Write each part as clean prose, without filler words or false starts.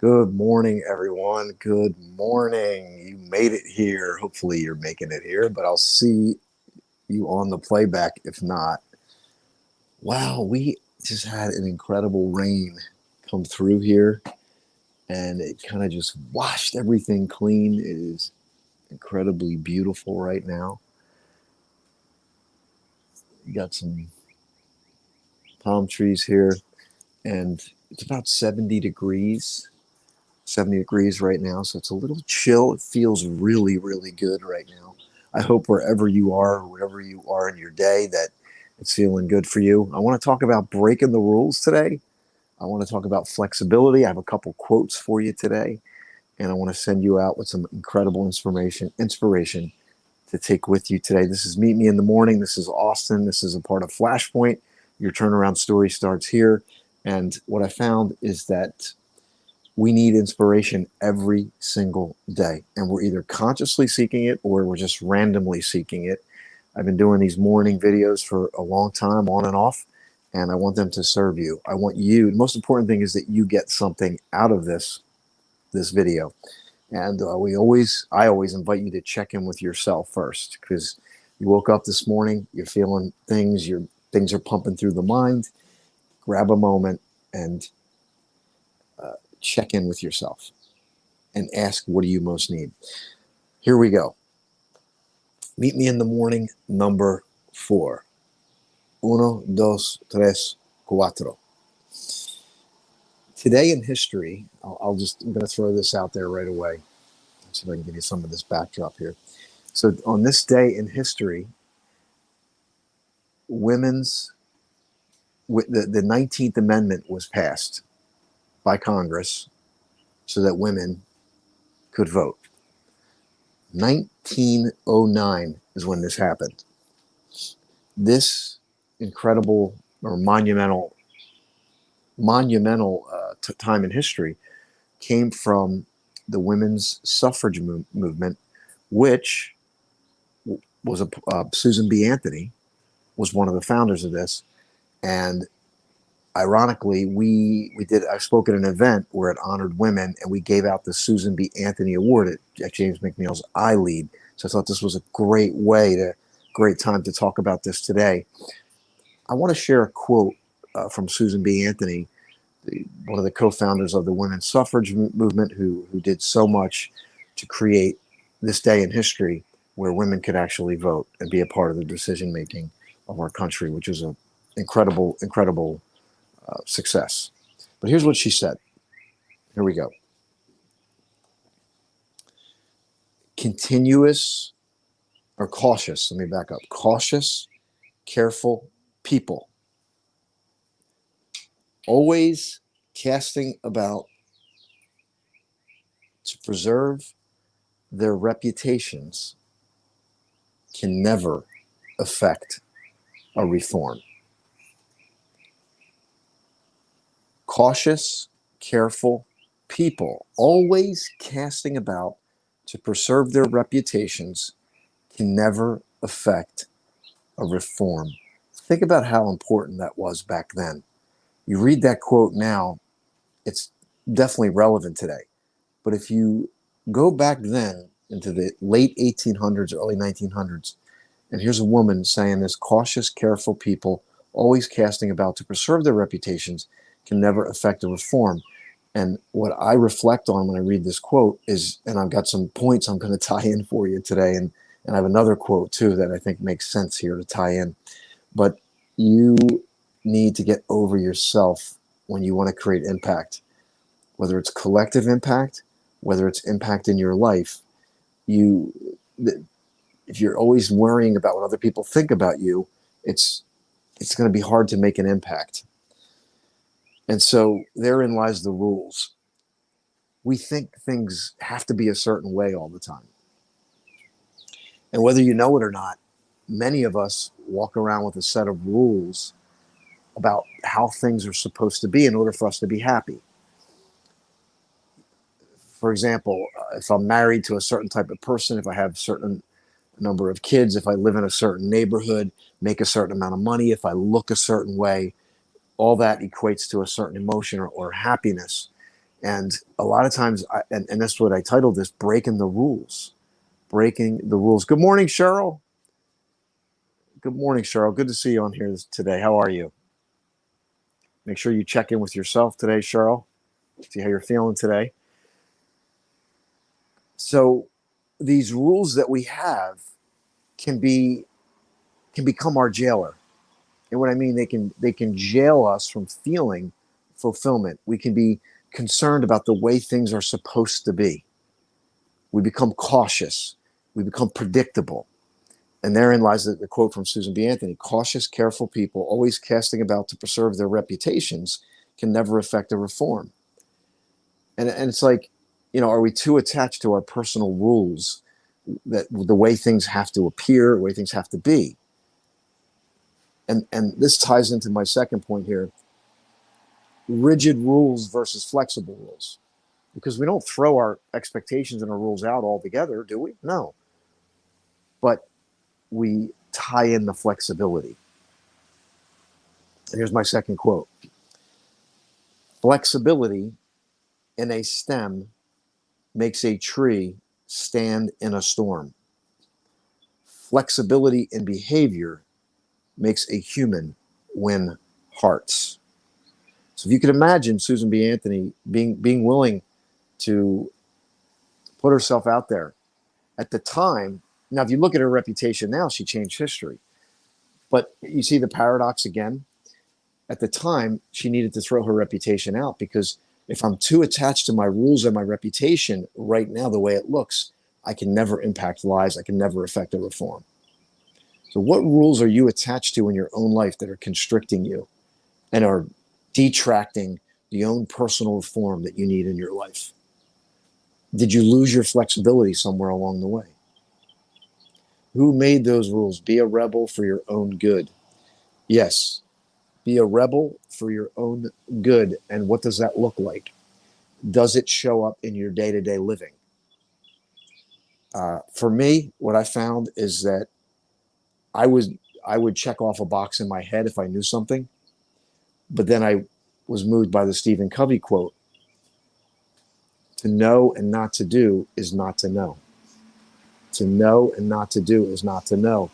Good morning, everyone. Good morning. You made it here. Hopefully, you're making it here, but I'll see you on the playback if not. Wow, we just had an incredible rain come through here, and it kind of just washed everything clean. It is incredibly beautiful right now. You got some palm trees here, and it's about 70 degrees right now, so it's a little chill. It feels really, really good right now. I hope wherever you are, wherever you are in your day, that it's feeling good for you. I want to talk about breaking the rules today. I want to talk about flexibility. I have a couple quotes for you today, and I want to send you out with some incredible inspiration to take with you today. This is Meet Me in the Morning. This is Austin. This is a part of Flashpoint. Your turnaround story starts here. And what I found is that we need inspiration every single day, and we're either consciously seeking it or we're just randomly seeking it. I've been doing these morning videos for a long time, on and off, and I want them to serve you. I want you, the most important thing is that you get something out of this video. And I always invite you to check in with yourself first, because you woke up this morning, you're feeling things are pumping through the mind. Grab a moment and check in with yourself and ask, what do you most need? Here we go. Meet me in the morning, number 4. Uno, dos, tres, cuatro. Today in history, I'm going to throw this out there right away. Let's see if I can give you some of this backdrop here. So on this day in history, the 19th Amendment was passed by Congress so that women could vote. 1909 is when this happened. This incredible or monumental time in history came from the women's suffrage movement, which was Susan B. Anthony was one of the founders of this. And ironically, I spoke at an event where it honored women, and we gave out the Susan B. Anthony Award at James McNeil's iLead. So I thought this was a great time to talk about this today. I want to share a quote from Susan B. Anthony, one of the co-founders of the women's suffrage movement, who did so much to create this day in history where women could actually vote and be a part of the decision making of our country, which was an incredible success. But here's what she said. Here we go. Cautious, let me back up. Cautious, careful people, always casting about to preserve their reputations, can never affect a reform. Cautious, careful people, always casting about to preserve their reputations, can never affect a reform. Think about how important that was back then. You read that quote now, it's definitely relevant today. But if you go back then into the late 1800s, early 1900s, and here's a woman saying this: cautious, careful people, always casting about to preserve their reputations, can never affect a reform. And what I reflect on when I read this quote is, and I've got some points I'm going to tie in for you today, and I have another quote too that I think makes sense here to tie in. But you need to get over yourself when you want to create impact, whether it's collective impact, whether it's impact in your life. If you're always worrying about what other people think about you, it's going to be hard to make an impact. And so therein lies the rules. We think things have to be a certain way all the time. And whether you know it or not, many of us walk around with a set of rules about how things are supposed to be in order for us to be happy. For example, if I'm married to a certain type of person, if I have a certain number of kids, if I live in a certain neighborhood, make a certain amount of money, if I look a certain way, all that equates to a certain emotion or happiness. And a lot of times, and that's what I titled this, Breaking the Rules. Breaking the Rules. Good morning, Cheryl. Good morning, Cheryl. Good to see you on here today. How are you? Make sure you check in with yourself today, Cheryl. See how you're feeling today. So these rules that we have can become our jailer. And what I mean, they can jail us from feeling fulfillment. We can be concerned about the way things are supposed to be. We become cautious. We become predictable. And therein lies the quote from Susan B. Anthony: cautious, careful people, always casting about to preserve their reputations, can never effect a reform. And it's like, are we too attached to our personal rules, that the way things have to appear, the way things have to be? And this ties into my second point here: rigid rules versus flexible rules. Because we don't throw our expectations and our rules out altogether, do we? No. But we tie in the flexibility. And here's my second quote: flexibility in a stem makes a tree stand in a storm. Flexibility in behavior makes a human win hearts. So if you could imagine Susan B. Anthony being willing to put herself out there at the time. Now, if you look at her reputation now, she changed history. But you see the paradox again. At the time, she needed to throw her reputation out, because if I'm too attached to my rules and my reputation right now, the way it looks, I can never impact lives. I can never affect a reform. So what rules are you attached to in your own life that are constricting you and are detracting the own personal reform that you need in your life? Did you lose your flexibility somewhere along the way? Who made those rules? Be a rebel for your own good. Yes, be a rebel for your own good. And what does that look like? Does it show up in your day-to-day living? For me, what I found is that I would check off a box in my head if I knew something, but then I was moved by the Stephen Covey quote: to know and not to do is not to know. To know and not to do is not to know.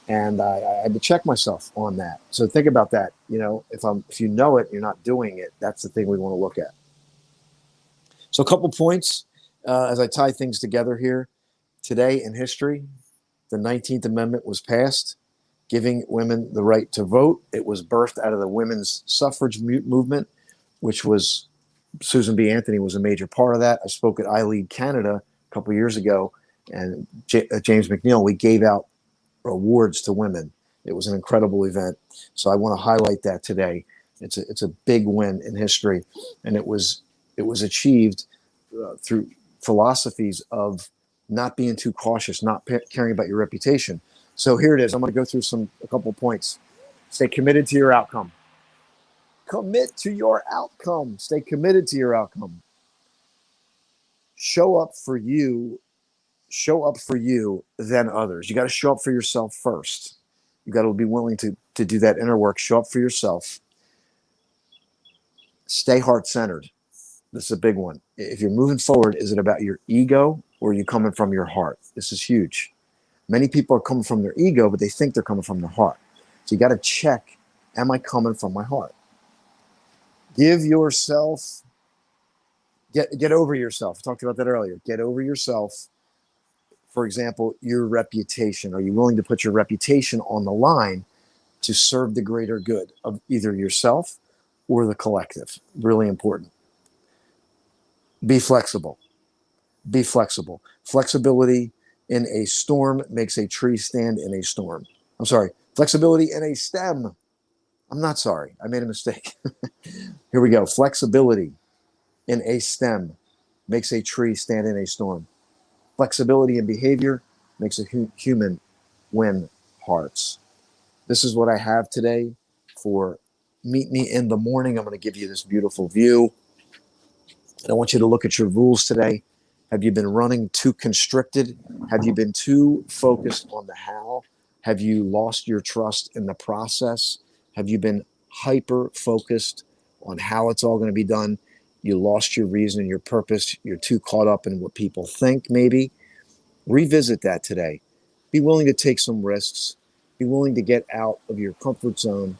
And I had to check myself on that. So think about that. If you know it, you're not doing it. That's the thing we want to look at. So a couple points as I tie things together here. Today in history, the 19th Amendment was passed, giving women the right to vote. It was birthed out of the women's suffrage movement, which was Susan B. Anthony was a major part of that. I spoke at iLead Canada a couple of years ago, and James McNeil, we gave out awards to women. It was an incredible event. So I want to highlight that today. It's a big win in history, and it was achieved through philosophies of not being too cautious, not caring about your reputation. So here it is. I'm going to go through a couple of points. Stay committed to your outcome. Commit to your outcome. Stay committed to your outcome. Show up for you, then others. You got to show up for yourself first. You got to be willing to do that inner work. Show up for yourself. Stay heart-centered. This is a big one. If you're moving forward, is it about your ego, or are you coming from your heart? This is huge. Many people are coming from their ego, but they think they're coming from their heart. So you got to check, am I coming from my heart? Give yourself, get over yourself. I talked about that earlier. Get over yourself. For example, your reputation. Are you willing to put your reputation on the line to serve the greater good of either yourself or the collective? Really important. Be flexible. Be flexible. Flexibility in a storm makes a tree stand in a storm. I'm sorry. Flexibility in a stem. I'm not sorry. I made a mistake. Here we go. Flexibility in a stem makes a tree stand in a storm. Flexibility in behavior makes a human win hearts. This is what I have today for Meet Me in the Morning. I'm going to give you this beautiful view. And I want you to look at your rules today. Have you been running too constricted? Have you been too focused on the how? Have you lost your trust in the process? Have you been hyper focused on how it's all going to be done? you lost your reason and your purpose. You're too caught up in what people think, maybe. Revisit that today. Be willing to take some risks. Be willing to get out of your comfort zone.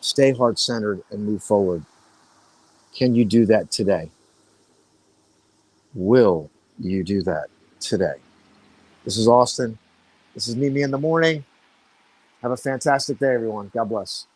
Stay heart centered and move forward. Can you do that today? Will you do that today? This is Austin. This is Meet Me in the Morning. Have a fantastic day, everyone. God bless.